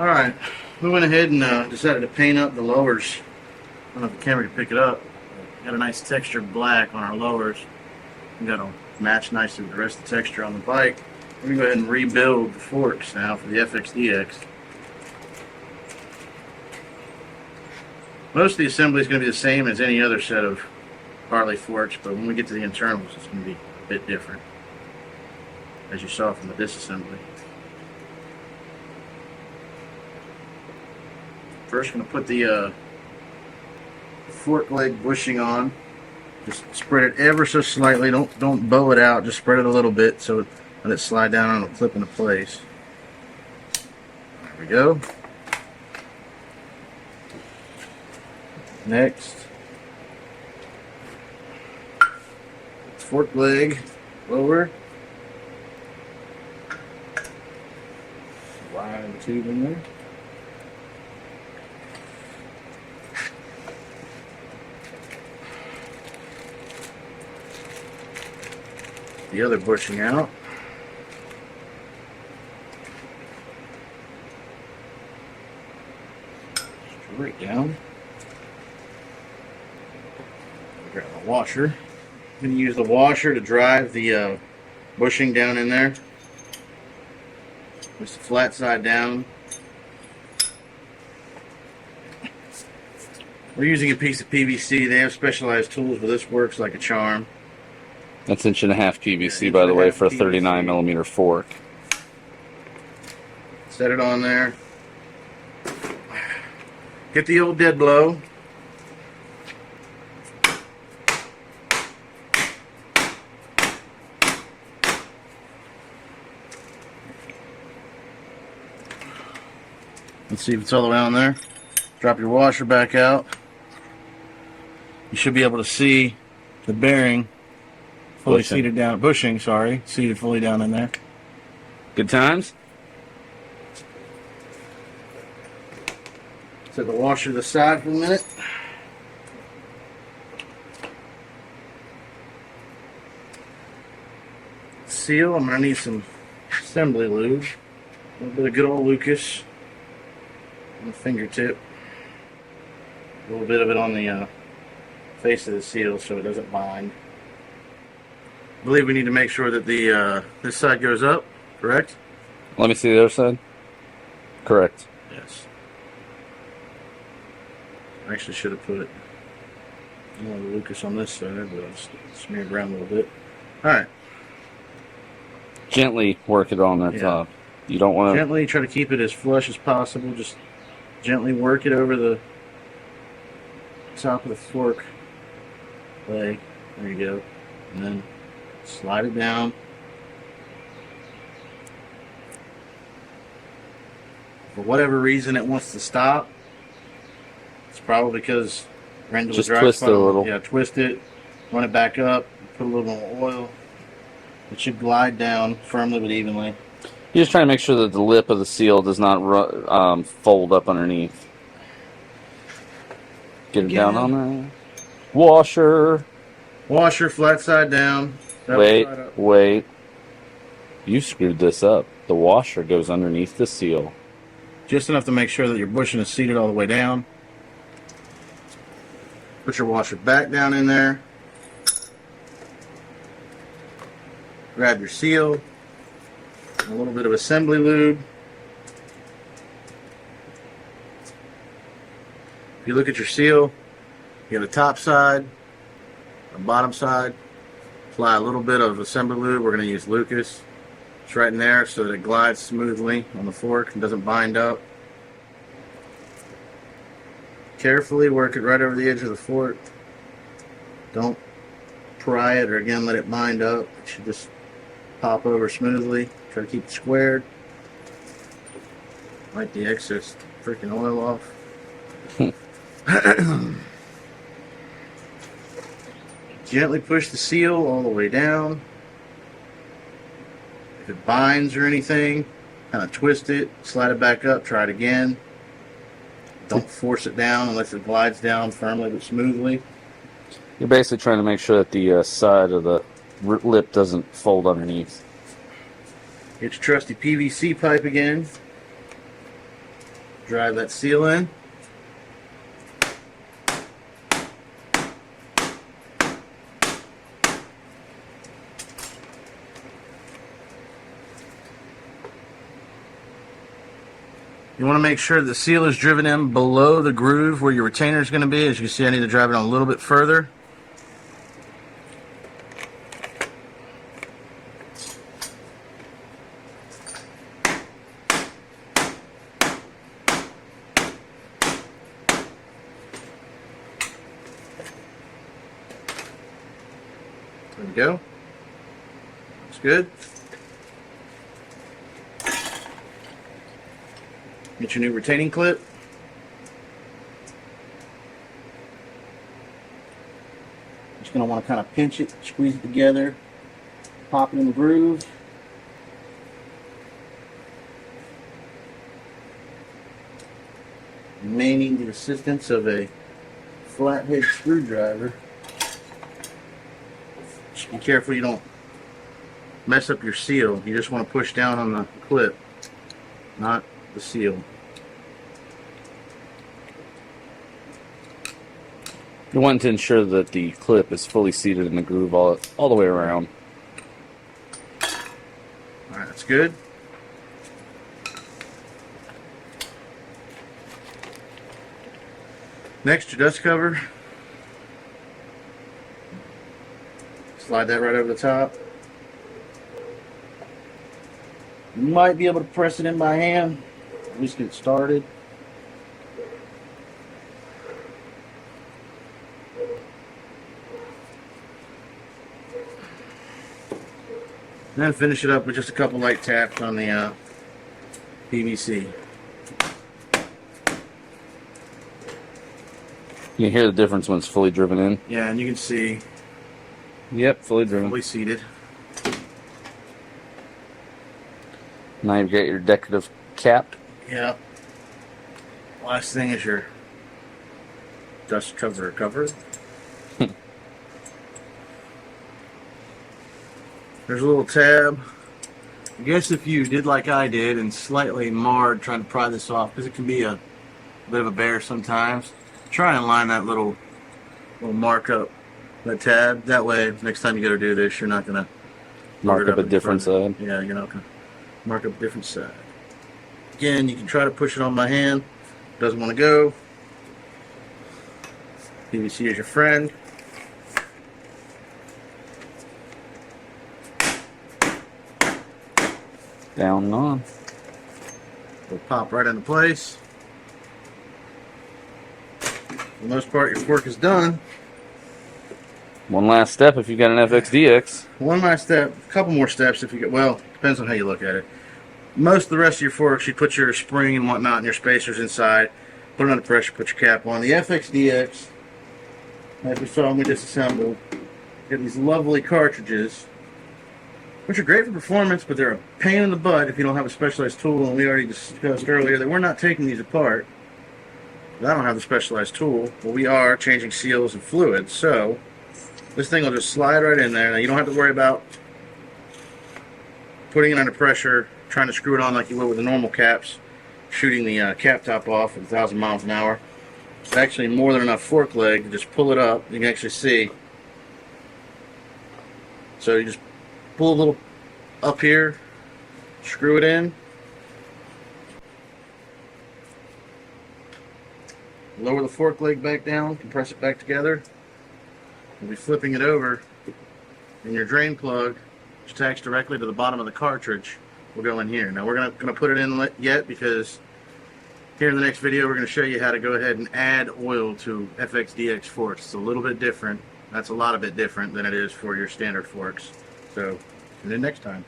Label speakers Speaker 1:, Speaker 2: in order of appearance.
Speaker 1: Alright, we went ahead and decided to paint up the lowers. I don't know if the camera can pick it up. Got a nice textured black on our lowers. We got to match nicely with the rest of the texture on the bike. We're going to go ahead and rebuild the forks now for the FXDX. Most of the assembly is going to be the same as any other set of Harley forks, but when we get to the internals, it's going to be a bit different, as you saw from the disassembly. First, going to put the fork leg bushing on. Just spread it ever so slightly. Don't bow it out. Just spread it a little bit so let it slide down and it'll clip into place. There we go. Next, fork leg lower. Slide the tube in there. The other bushing out. Straight down. Grab the washer. I'm going to use the washer to drive the bushing down in there. Just the flat side down. We're using a piece of PVC. They have specialized tools, but this works like a charm.
Speaker 2: That's 1.5 PVC, by the way, for a 39mm fork.
Speaker 1: Set it on there. Get the old dead blow. Let's see if it's all the way on there. Drop your washer back out. You should be able to see the bearing fully seated down, bushing, sorry, seated fully down in there.
Speaker 2: Good times?
Speaker 1: Set the washer to the side for a minute. Seal, I'm going to need some assembly lube. A little bit of good old Lucas on the fingertip. A little bit of it on the face of the seal so it doesn't bind. I believe we need to make sure that the this side goes up, correct?
Speaker 2: Let me see the other side. Correct.
Speaker 1: Yes. I actually should have put more Lucas on this side, but I smeared around a little bit. Alright.
Speaker 2: Gently work it on that top. You don't want to...
Speaker 1: Gently try to keep it as flush as possible. Just gently work it over the top of the fork leg. There you go. And then slide it down. For whatever reason it wants to stop, it's probably because ran into a dry
Speaker 2: twist
Speaker 1: spot.
Speaker 2: it a little.
Speaker 1: Yeah, twist it, run it back up, put a little more oil. It should glide down firmly but evenly.
Speaker 2: You're just trying to make sure that the lip of the seal does not fold up underneath. Get it down on there. Washer.
Speaker 1: Washer, flat side down.
Speaker 2: Wait. You screwed this up. The washer goes underneath the seal.
Speaker 1: Just enough to make sure that your bushing is seated all the way down. Put your washer back down in there. Grab your seal. A little bit of assembly lube. If you look at your seal, you got a top side, a bottom side. Apply a little bit of assembly lube. We're going to use Lucas. It's right in there so that it glides smoothly on the fork and doesn't bind up. Carefully work it right over the edge of the fork. Don't pry it or again let it bind up. It should just pop over smoothly. Try to keep it squared. Wipe the excess freaking oil off. Gently push the seal all the way down. If it binds or anything, kind of twist it, slide it back up, try it again. Don't force it down unless it glides down firmly but smoothly.
Speaker 2: You're basically trying to make sure that the side of the lip doesn't fold underneath.
Speaker 1: Get your trusty PVC pipe again. drive that seal in. You want to make sure the seal is driven in below the groove where your retainer is going to be. As you can see, I need to drive it on a little bit further. There we go. That's good. Get your new retaining clip. Just going to want to kind of pinch it, squeeze it together, pop it in the groove. You may need the assistance of a flathead screwdriver. Just be careful you don't mess up your seal. You just want to push down on the clip, not the seal.
Speaker 2: You want to ensure that the clip is fully seated in the groove all the way around.
Speaker 1: Alright, that's good. Next, your dust cover. Slide that right over the top. You might be able to press it in by hand. At least get it started. And then finish it up with just a couple light taps on the PVC.
Speaker 2: You can hear the difference when it's fully driven in.
Speaker 1: Yeah, and you can see
Speaker 2: Yep, fully driven.
Speaker 1: fully seated.
Speaker 2: Now you've got your decorative cap.
Speaker 1: Yeah. Last thing is your dust cover. There's a little tab. I guess if you did like I did and slightly marred trying to pry this off, because it can be a bit of a bear sometimes, try and line that little mark up, that tab. That way, next time you go to do this, you're not going to
Speaker 2: Mark up a different side.
Speaker 1: Yeah, you're not going to mark up a different side. Again, you can try to push it on my hand. Doesn't want to go. PVC is your friend.
Speaker 2: Down and on.
Speaker 1: It'll pop right into place. For the most part, your fork is done.
Speaker 2: One last step if you've got an FXDX.
Speaker 1: One last step, a couple more steps if you get, well, depends on how you look at it. Most of the rest of your forks, you put your spring and whatnot and your spacers inside, put it under pressure, put your cap on. The FXDX, as we saw when we disassembled, get these lovely cartridges, which are great for performance, but they're a pain in the butt if you don't have a specialized tool. And we already discussed earlier that we're not taking these apart. I don't have the specialized tool, but we are changing seals and fluids. So this thing will just slide right in there. Now you don't have to worry about putting it under pressure, trying to screw it on like you would with the normal caps, shooting the cap top off at 1,000 miles an hour. It's actually more than enough fork leg to just pull it up. You can actually see. So you just pull a little up here, screw it in, lower the fork leg back down, compress it back together. We'll be flipping it over, and your drain plug, which attached directly to the bottom of the cartridge, will go in here. Now we're not going to put it in yet because here in the next video we're going to show you how to go ahead and add oil to FXDX forks. It's a little bit different. That's a lot of bit different than it is for your standard forks. So, tune in next time.